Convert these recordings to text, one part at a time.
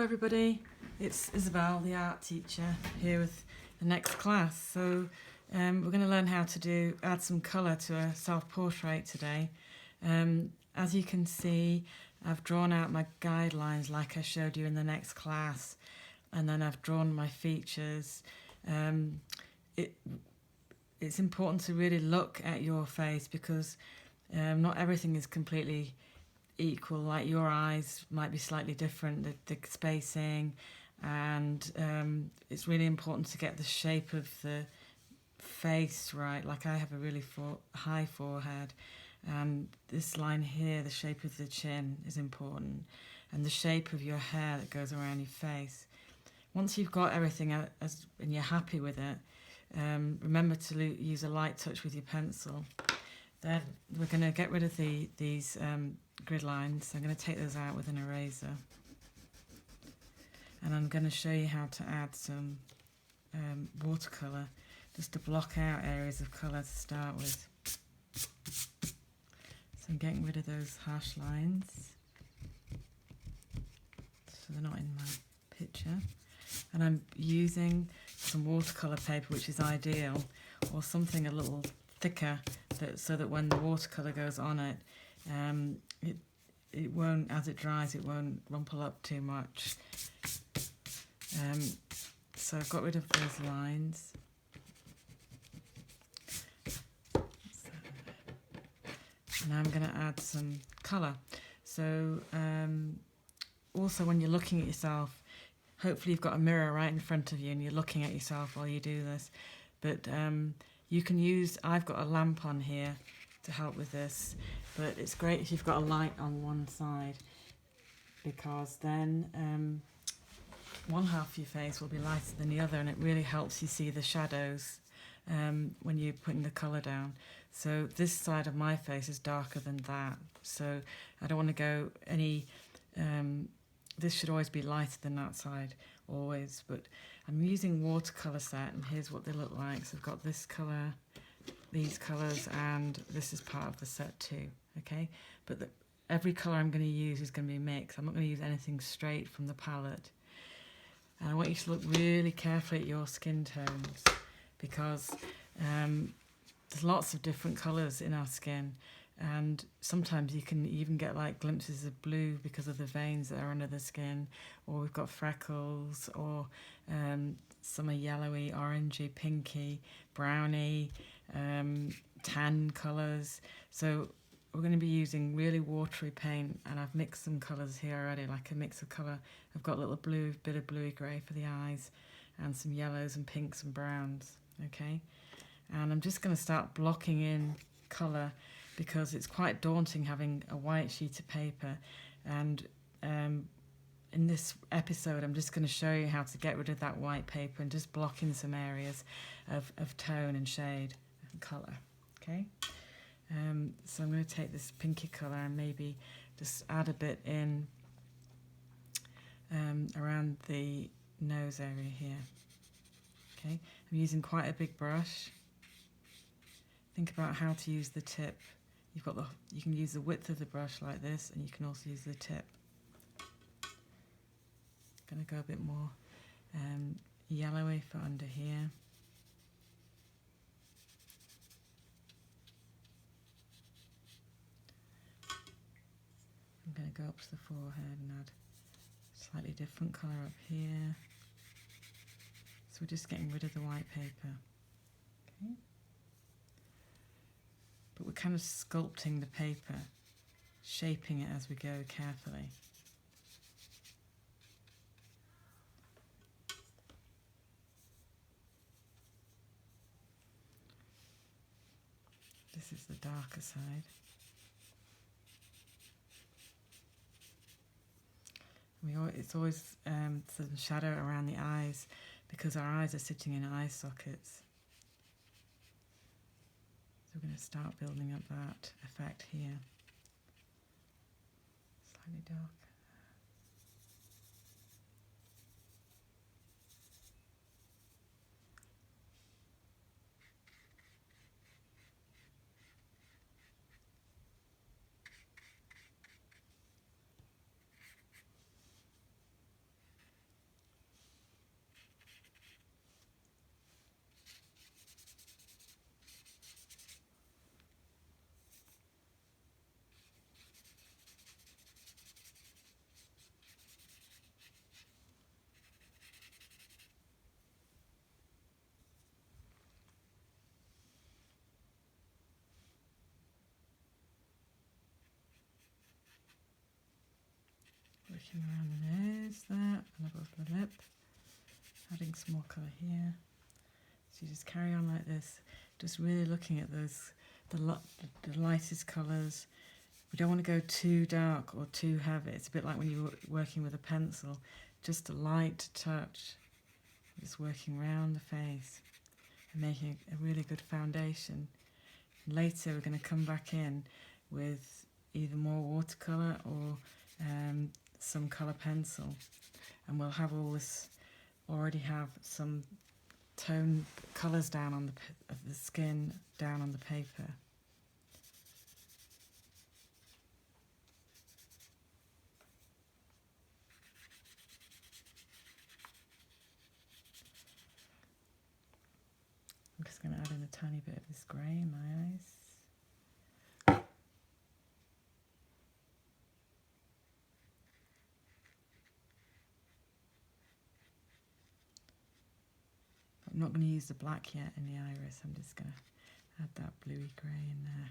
everybody, it's Isabel, the art teacher, here with the next class. So we're going to learn how to add some colour to a self-portrait today. As you can see, I've drawn out my guidelines like I showed you in the next class, and then I've drawn my features. It's important to really look at your face because not everything is completely equal. Like your eyes might be slightly different, the spacing, and it's really important to get the shape of the face right. Like I have a really high forehead, and this line here, the shape of the chin is important, and the shape of your hair that goes around your face. Once you've got everything and you're happy with it, remember to use a light touch with your pencil. Then we're going to get rid of these grid lines. I'm going to take those out with an eraser, and I'm going to show you how to add some watercolor just to block out areas of colour to start with. So I'm getting rid of those harsh lines so they're not in my picture, and I'm using some watercolor paper, which is ideal, or something a little thicker, so that when the watercolor goes on it, it won't, as it dries, it won't rumple up too much. So I've got rid of those lines. And now I'm going to add some colour. So also when you're looking at yourself, hopefully you've got a mirror right in front of you and you're looking at yourself while you do this. But you can use, I've got a lamp on here to help with this, but it's great if you've got a light on one side, because then one half of your face will be lighter than the other, and it really helps you see the shadows when you're putting the colour down. So this side of my face is darker than that, so I don't want to go any, this should always be lighter than that side, always, but I'm using watercolour set, and here's what they look like. So I've got this colour, these colours, and this is part of the set too, okay? But every colour I'm going to use is going to be mixed. I'm not going to use anything straight from the palette. And I want you to look really carefully at your skin tones, because there's lots of different colours in our skin, and sometimes you can even get like glimpses of blue because of the veins that are under the skin, or we've got freckles, or some are yellowy, orangey, pinky, browny, tan colours. So we're going to be using really watery paint, and I've mixed some colours here already, like a mix of colour. I've got a little blue, bit of bluey grey for the eyes, and some yellows and pinks and browns, okay? And I'm just going to start blocking in colour, because it's quite daunting having a white sheet of paper. And in this episode, I'm just going to show you how to get rid of that white paper and just block in some areas of tone and shade and colour, okay? So I'm going to take this pinky colour and maybe just add a bit in around the nose area here, okay? I'm using quite a big brush. Think about how to use the tip. You can use the width of the brush like this, and you can also use the tip. Going to go a bit more yellowy for under here. I'm going to go up to the forehead and add a slightly different colour up here. So we're just getting rid of the white paper. Okay. But we're kind of sculpting the paper, shaping it as we go carefully. This is the darker side. It's always some shadow around the eyes, because our eyes are sitting in eye sockets. So we're going to start building up that effect here. Slightly darker. Working around the nose there and above the lip. Adding some more colour here. So you just carry on like this, just really looking at those, the lightest colours. We don't want to go too dark or too heavy. It's a bit like when you're working with a pencil, just a light touch. Just working around the face and making a really good foundation. And later we're going to come back in with either more watercolour or some colour pencil, and we'll have all this, already have some tone colours down on the skin, down on the paper. I'm just going to add in a tiny bit of this grey in my eyes. I'm not going to use the black yet in the iris, I'm just going to add that bluey grey in there.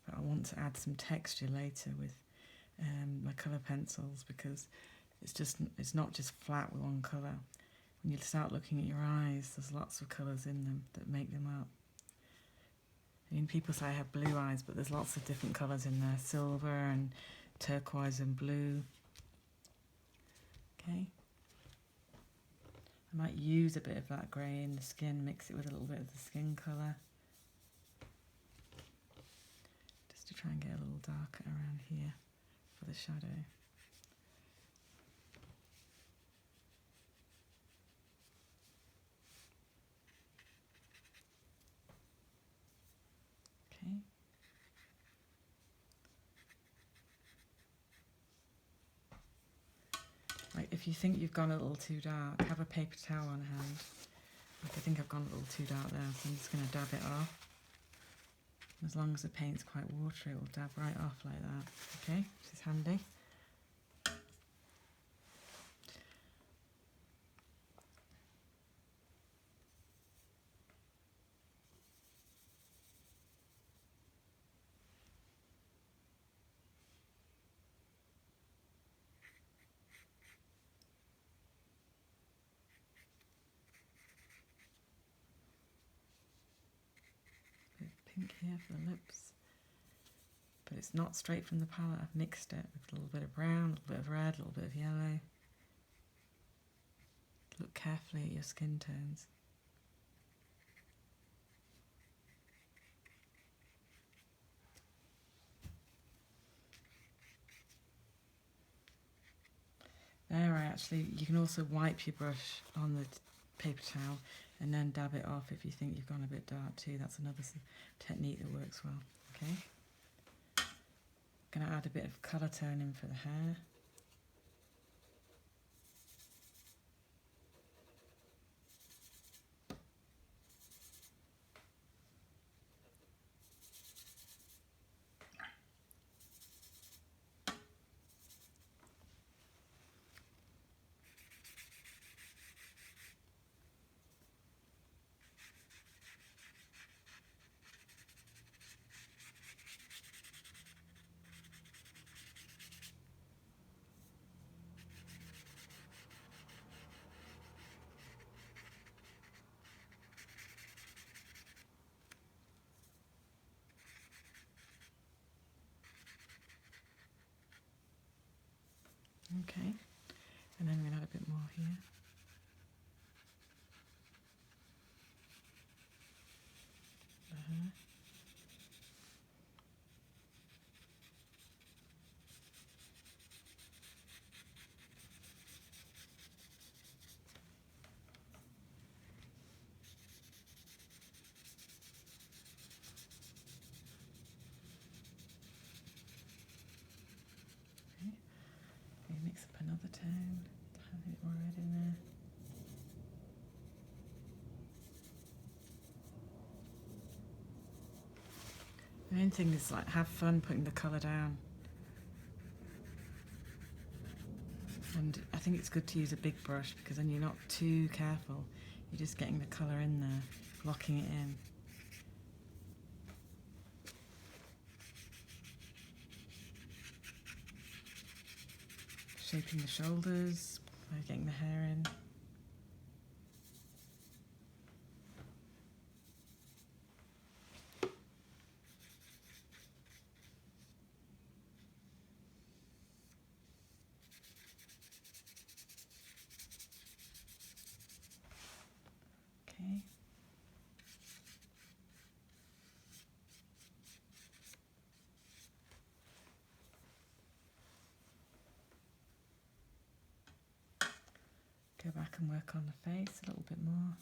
But I want to add some texture later with my colour pencils, because it's not just flat with one colour. When you start looking at your eyes, there's lots of colours in them that make them up. I mean, people say I have blue eyes, but there's lots of different colours in there, silver and turquoise and blue. Okay. I might use a bit of that grey in the skin, mix it with a little bit of the skin colour, just to try and get a little darker around here for the shadow. Okay. Right, if you think you've gone a little too dark, have a paper towel on hand. Like, I think I've gone a little too dark there, so I'm just going to dab it off. As long as the paint's quite watery, it will dab right off like that. Okay, which is handy. Pink here for the lips, but it's not straight from the palette. I've mixed it with a little bit of brown, a little bit of red, a little bit of yellow. Look carefully at your skin tones. There, you can also wipe your brush on the paper towel and then dab it off if you think you've gone a bit dark too. That's another technique that works well. Okay. Going to add a bit of colour tone in for the hair. Okay, and then we're going to add a bit more here. Mix up another tone, have a bit more red in there. The main thing is like have fun putting the colour down. And I think it's good to use a big brush because then you're not too careful. You're just getting the colour in there, locking it in. shaping the shoulders by getting the hair in. Okay. Go back and work on the face a little bit more.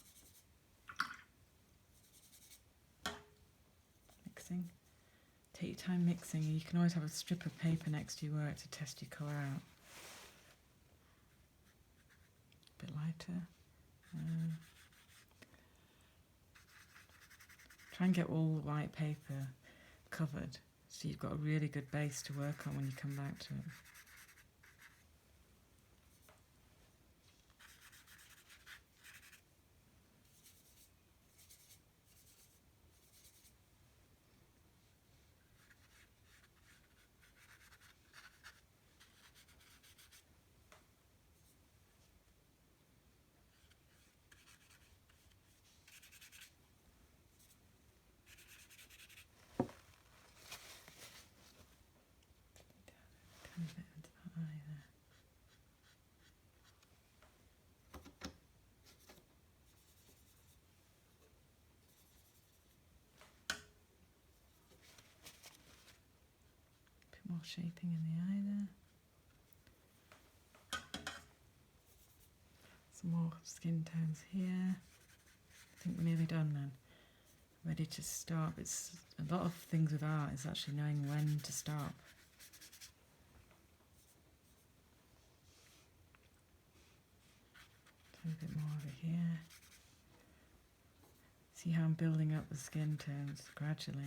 Mixing. Take your time mixing. You can always have a strip of paper next to your work to test your colour out. A bit lighter. Try and get all the white paper covered so you've got a really good base to work on when you come back to it. Tiny bit into that eye there. Bit more shaping in the eye there. Some more skin tones here. I think we're nearly done then. Ready to stop. It's a lot of things with art is actually knowing when to stop. A bit more over here. See how I'm building up the skin tones gradually.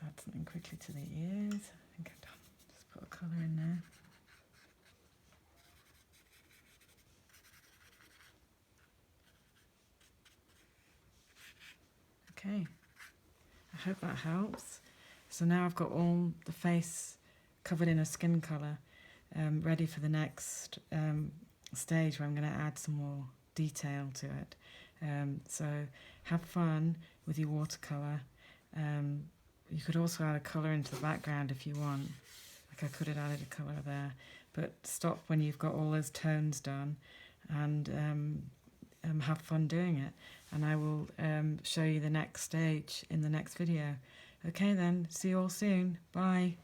Let's add something quickly to the ears. I think I've done. Just put a colour in there. Okay, I hope that helps. So now I've got all the face covered in a skin colour, ready for the next stage where I'm going to add some more detail to it. So have fun with your watercolour. You could also add a colour into the background if you want. Like I could have added a colour there, but stop when you've got all those tones done and have fun doing it. And I will show you the next stage in the next video. Okay then, see you all soon. Bye.